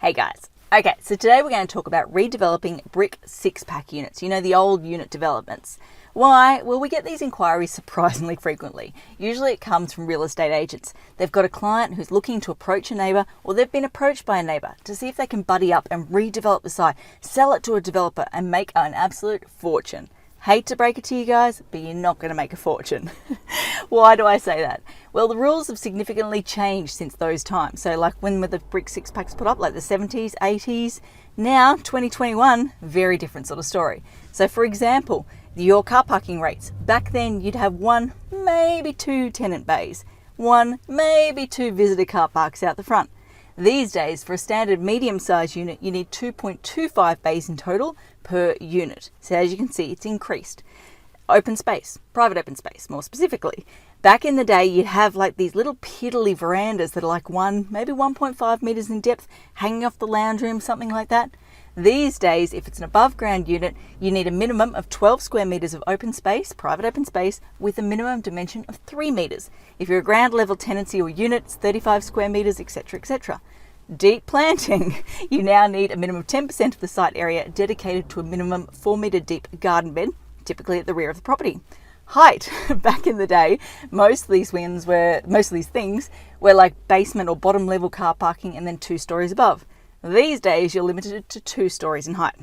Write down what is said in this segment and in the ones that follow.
Hey guys. Okay, so today we're going to talk about redeveloping brick 6-pack units. You know, the old unit developments. Why? Well, we get these inquiries surprisingly frequently. Usually it comes from real estate agents. They've got a client who's looking to approach a neighbour, or they've been approached by a neighbour to see if they can buddy up and redevelop the site, sell it to a developer and make an absolute fortune. Hate to break it to you guys, but you're not going to make a fortune. Why do I say that? Well, the rules have significantly changed since those times. So like when were the brick 6-packs put up, like the 70s, 80s, now 2021, very different sort of story. So for example, your car parking rates. Back then you'd have one, maybe two tenant bays, one, maybe two visitor car parks out the front. These days, for a standard medium-sized unit, you need 2.25 bays in total per unit. So as you can see, it's increased. Open space, private open space, more specifically. Back in the day, you'd have like these little piddly verandas that are like maybe 1.5 meters in depth, hanging off the lounge room, something like that. These days, if it's an above ground unit, you need a minimum of 12 square meters of open space, private open space, with a minimum dimension of 3 meters. If you're a ground level tenancy or unit, it's 35 square meters, etc., etc. Deep planting. You now need a minimum of 10% of the site area dedicated to a minimum 4 meter deep garden bed, typically at the rear of the property. Height. Back in the day, most of these things were like basement or bottom level car parking and then 2 stories above. These days, you're limited to 2 stories in height.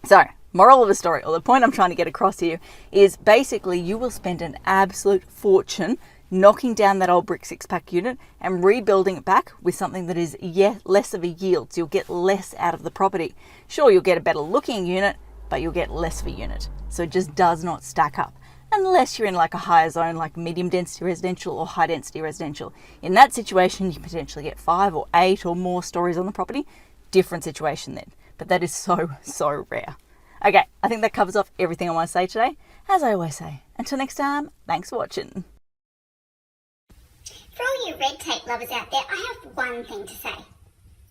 So, moral of the story, or the point I'm trying to get across here, is basically you will spend an absolute fortune knocking down that old brick 6-pack unit and rebuilding it back with something that is less of a yield. So you'll get less out of the property. Sure, you'll get a better looking unit, but you'll get less of a unit. So it just does not stack up. Unless you're in like a higher zone, like medium density residential or high density residential. In that situation, you potentially get 5 or 8 or more stories on the property. Different situation then. But that is so rare. Okay, I think that covers off everything I want to say today. As I always say, until next time, thanks for watching. For all you red tape lovers out there, I have one thing to say.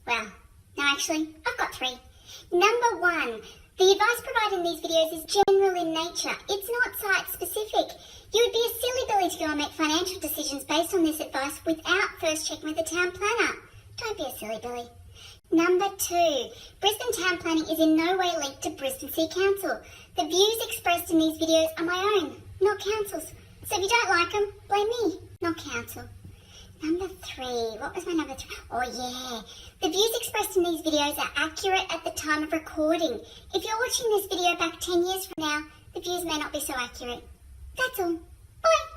Well, no, actually, I've got 3. Number 1, the advice provided in these videos is general in nature. It's not site specific. You would be a silly billy to go and make financial decisions based on this advice without first checking with the town planner. Don't be a silly billy. Number 2, Brisbane town planning is in no way linked to Brisbane City Council. The views expressed in these videos are my own, not council's. So if you don't like them, blame me, not council. Number 3, what was my number 3? Oh yeah, the views expressed in these videos are accurate at the time of recording. If you're watching this video back 10 years from now, the views may not be so accurate. That's all. Bye.